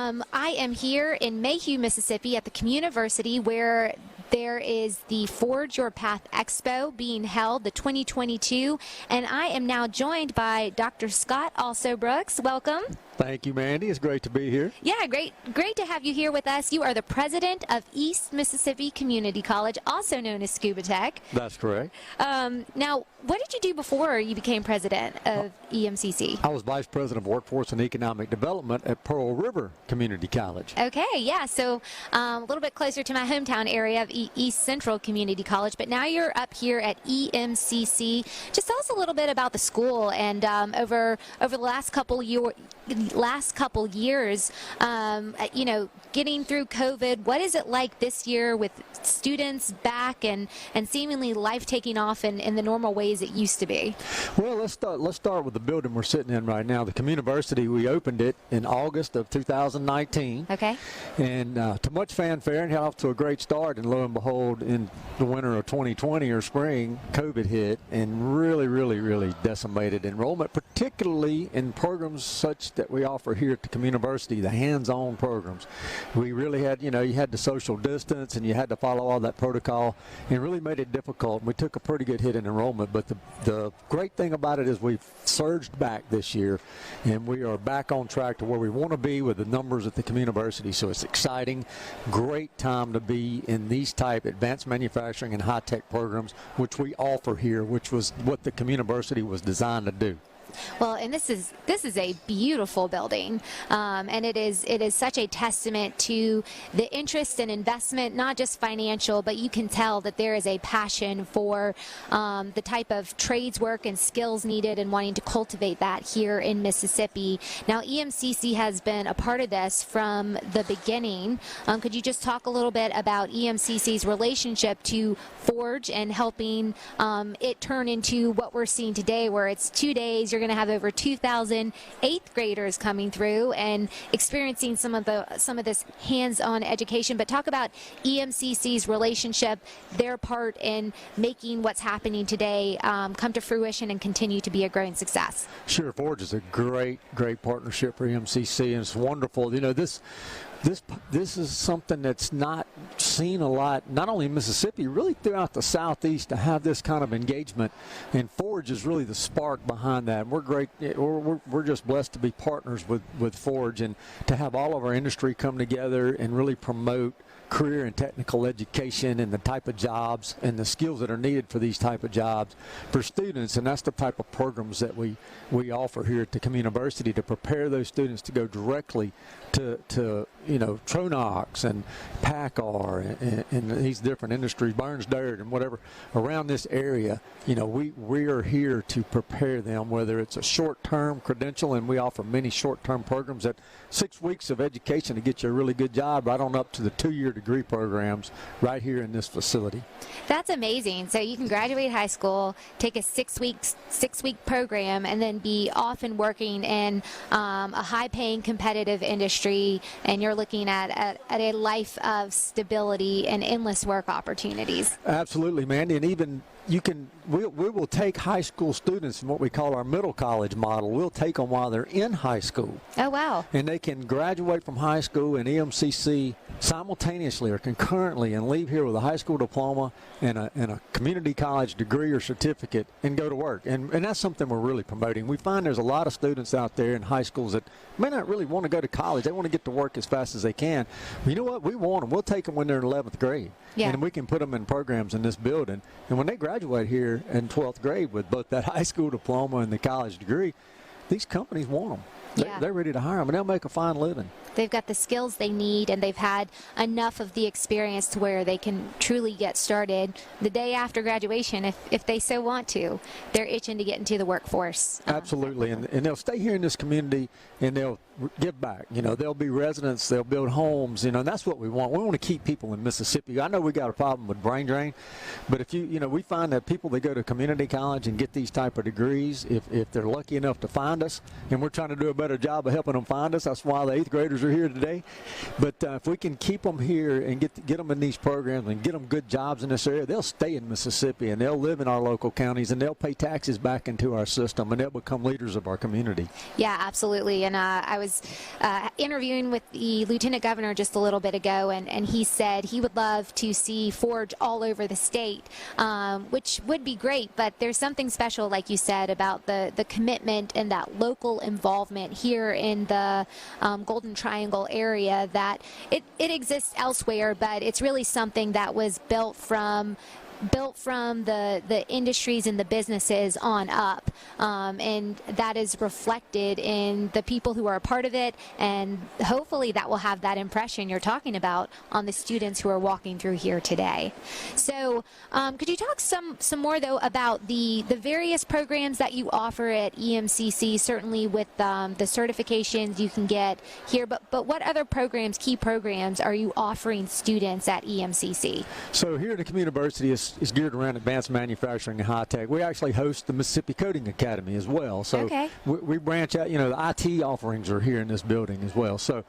I am here in Mayhew, Mississippi at the Communiversity, where there is the Forge Your Path Expo being held, the 2022, and I am now joined by Dr. Scott Alsobrooks. Welcome. Thank you, Mandy. It's great to be here. Yeah, great to have you here with us. You are the president of East Mississippi Community College, also known as Scuba Tech. That's correct. Now, what did you do before you became president of EMCC? I was vice president of workforce and economic development at Pearl River Community College. Okay, yeah, so a little bit closer to my hometown area of East Central Community College, but now you're up here at EMCC. Just tell us a little bit about the school and over the last couple years, you know, getting through COVID. What is it like this year with students back and seemingly life taking off in the normal ways it used to be? Well, let's start with the building we're sitting in right now. The Communiversity, we opened it in August of 2019. Okay. And to much fanfare and got off to a great start, and lo and behold, in the winter of 2020 or spring, COVID hit and really decimated enrollment, particularly in programs such that we offer here at the Communiversity, the hands-on programs. We really had, you had to social distance and you had to follow all that protocol, and really made it difficult. We took a pretty good hit in enrollment, but the great thing about it is we've surged back this year, and we are back on track to where we want to be with the numbers at the Communiversity. So it's exciting, great time to be in these type advanced manufacturing and high-tech programs, which we offer here, which was what the Communiversity was designed to do. Well, and this is a beautiful building, and it is such a testament to the interest and investment, not just financial, but you can tell that there is a passion for the type of trades work and skills needed, and wanting to cultivate that here in Mississippi. Now, EMCC has been a part of this from the beginning. Could you just talk a little bit about EMCC's relationship to Forge and helping it turn into what we're seeing today, where it's 2 days, you're going to have over 2,000 eighth graders coming through and experiencing some of this hands-on education. But talk about EMCC's relationship, their part in making what's happening today come to fruition and continue to be a growing success. Sure, Forge is a great partnership for EMCC, and it's wonderful. This is something that's not seen a lot, not only in Mississippi, really throughout the Southeast, to have this kind of engagement. And Forge is really the spark behind that. And we're great. We're just blessed to be partners with Forge, and to have all of our industry come together and really promote career and technical education and the type of jobs and the skills that are needed for these type of jobs for students. And that's the type of programs that we offer here at the Communiversity, to prepare those students to go directly to Tronox and PACCAR and these different industries, Burns Dirt and whatever around this area. We are here to prepare them, whether it's a short-term credential, and we offer many short-term programs at 6 weeks of education to get you a really good job, right on up to the 2-year degree programs right here in this facility. That's amazing. So you can graduate high school, take a 6-week program, and then be off and working in a high-paying competitive industry, and you're looking at a life of stability and endless work opportunities. Absolutely, Mandy. And even we will take high school students in what we call our middle college model. We'll take them while they're in high school. Oh, wow. And they can graduate from high school and EMCC simultaneously or concurrently, and leave here with a high school diploma and a community college degree or certificate and go to work. And that's something we're really promoting. We find there's a lot of students out there in high schools that may not really want to go to college. They want to get to work as fast as they can. But you know what? We want them. We'll take them when they're in 11th grade. Yeah. And we can put them in programs in this building. And when they graduate here in 12th grade with both that high school diploma and the college degree, these companies want them. Yeah. They're ready to hire them, and they'll make a fine living. They've got the skills they need, and they've had enough of the experience to where they can truly get started the day after graduation if they so want to. They're itching to get into the workforce. Absolutely, and they'll stay here in this community, and they'll give back. They'll be residents, they'll build homes, and that's what we want. We want to keep people in Mississippi. I know we got a problem with brain drain, but if we find that people that go to community college and get these type of degrees, if they're lucky enough to find us, and we're trying to do a better better job of helping them find us. That's why the 8th graders are here today. But if we can keep them here and get them in these programs and get them good jobs in this area, they'll stay in Mississippi and they'll live in our local counties and they'll pay taxes back into our system and they'll become leaders of our community. Yeah, absolutely. And I was interviewing with the Lieutenant Governor just a little bit ago, and he said he would love to see FORGE all over the state, which would be great. But there's something special, like you said, about the commitment and that local involvement here in the Golden Triangle area, that it exists elsewhere, but it's really something that was built from the industries and the businesses on up, and that is reflected in the people who are a part of it, and hopefully that will have that impression you're talking about on the students who are walking through here today. So could you talk some more though about the various programs that you offer at EMCC, certainly with the certifications you can get here, but what other programs, key programs, are you offering students at EMCC? So here at the Communiversity is geared around advanced manufacturing and high tech. We actually host the Mississippi Coding Academy as well. So okay. we branch out. You know, the IT offerings are here in this building as well. So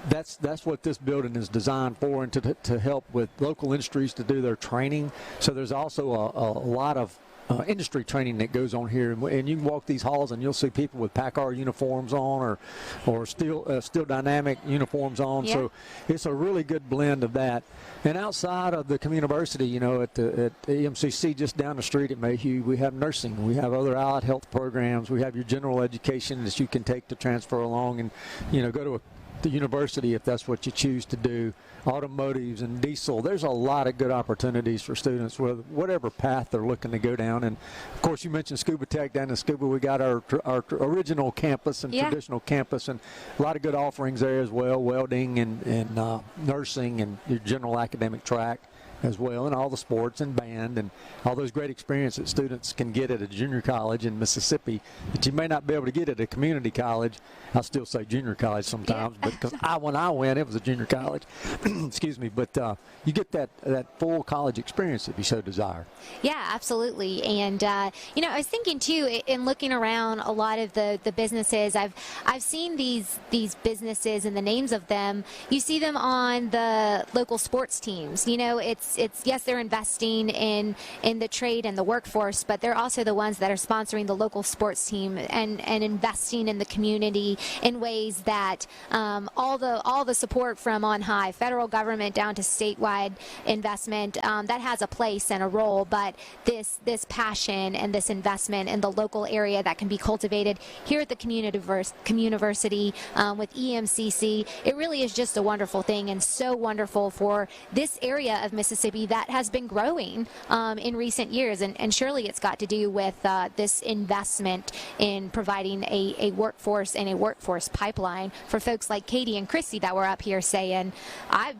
that's what this building is designed for, and to help with local industries to do their training. So there's also a lot of industry training that goes on here, and you can walk these halls and you'll see people with PACCAR uniforms on or Steel Dynamic uniforms on. Yeah. So it's a really good blend of that. And outside of the Communiversity, you know, at EMCC, just down the street at Mayhew, we have nursing, we have other allied health programs, we have your general education that you can take to transfer along and, you know, go to the university if that's what you choose to do. Automotives and diesel, there's a lot of good opportunities for students with whatever path they're looking to go down. And of course you mentioned Scuba Tech. Down in Scuba we got our original campus and traditional campus, and a lot of good offerings there as well, welding and nursing and your general academic track as well, and all the sports and band and all those great experiences that students can get at a junior college in Mississippi that you may not be able to get at a community college. I still say junior college sometimes, but because when I went, it was a junior college. Excuse me, but you get that full college experience if you so desire. Yeah, absolutely. And you know, I was thinking too, in looking around a lot of the businesses, I've seen these businesses and the names of them. You see them on the local sports teams. You know, it's yes, they're investing in the trade and the workforce, but they're also the ones that are sponsoring the local sports team and investing in the community in ways that all the support from on high, federal government down to statewide investment, that has a place and a role, but this passion and this investment in the local area that can be cultivated here at the Communiversity with EMCC, it really is just a wonderful thing, and so wonderful for this area of Mississippi that has been growing in recent years, and surely it's got to do with this investment in providing a workforce and a workforce pipeline for folks like Katie and Christy that were up here saying,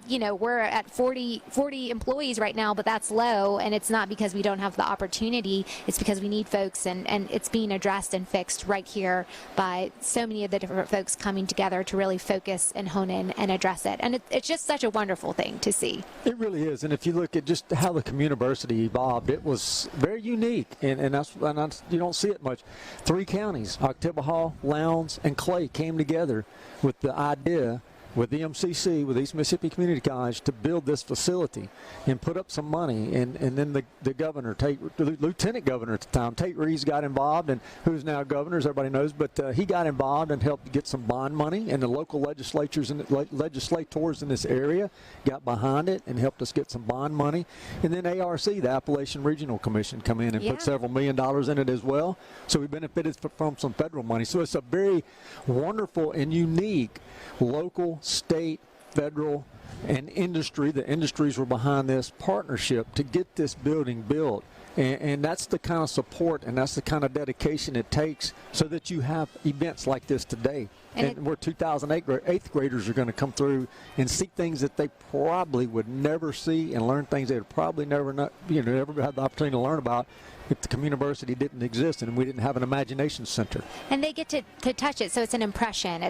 we're at 40 employees right now, but that's low, and it's not because we don't have the opportunity, it's because we need folks, and it's being addressed and fixed right here by so many of the different folks coming together to really focus and hone in and address it, and it's just such a wonderful thing to see. It really is, and if you look at just how the Communiversity evolved, it was very unique, and you don't see it much. 3 counties, Oktibbeha, Lowndes, and Clay, came together with the idea with EMCC, with East Mississippi Community College, to build this facility and put up some money. And then the governor, the lieutenant governor at the time, Tate Reeves, got involved, and who's now governor, as everybody knows, but he got involved and helped get some bond money, and the local legislators and legislators in this area got behind it and helped us get some bond money. And then ARC, the Appalachian Regional Commission, come in and put several $1 million in it as well. So we benefited from some federal money. So it's a very wonderful and unique local, state, federal, and industry. The industries were behind this partnership to get this building built. And that's the kind of support and that's the kind of dedication it takes so that you have events like this today. And where 2008 8th graders are going to come through and see things that they probably would never see, and learn things they would probably never had the opportunity to learn about if the Communiversity didn't exist and we didn't have an imagination center. And they get to touch it, so it's an impression.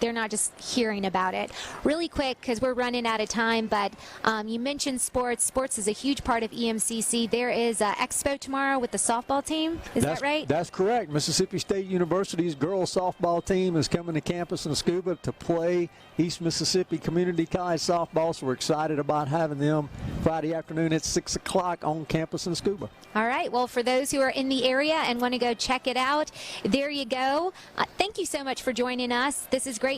They're not just hearing about it. Really quick, because we're running out of time, but you mentioned sports. Sports is a huge part of EMCC. There is an expo tomorrow with the softball team. Is that right? That's correct. Mississippi State University's girls softball team is coming to campus in Scuba to play East Mississippi Community College softball, so we're excited about having them Friday afternoon at 6 o'clock on campus in Scuba. All right. Well, for those who are in the area and want to go check it out, there you go. Thank you so much for joining us. This is great.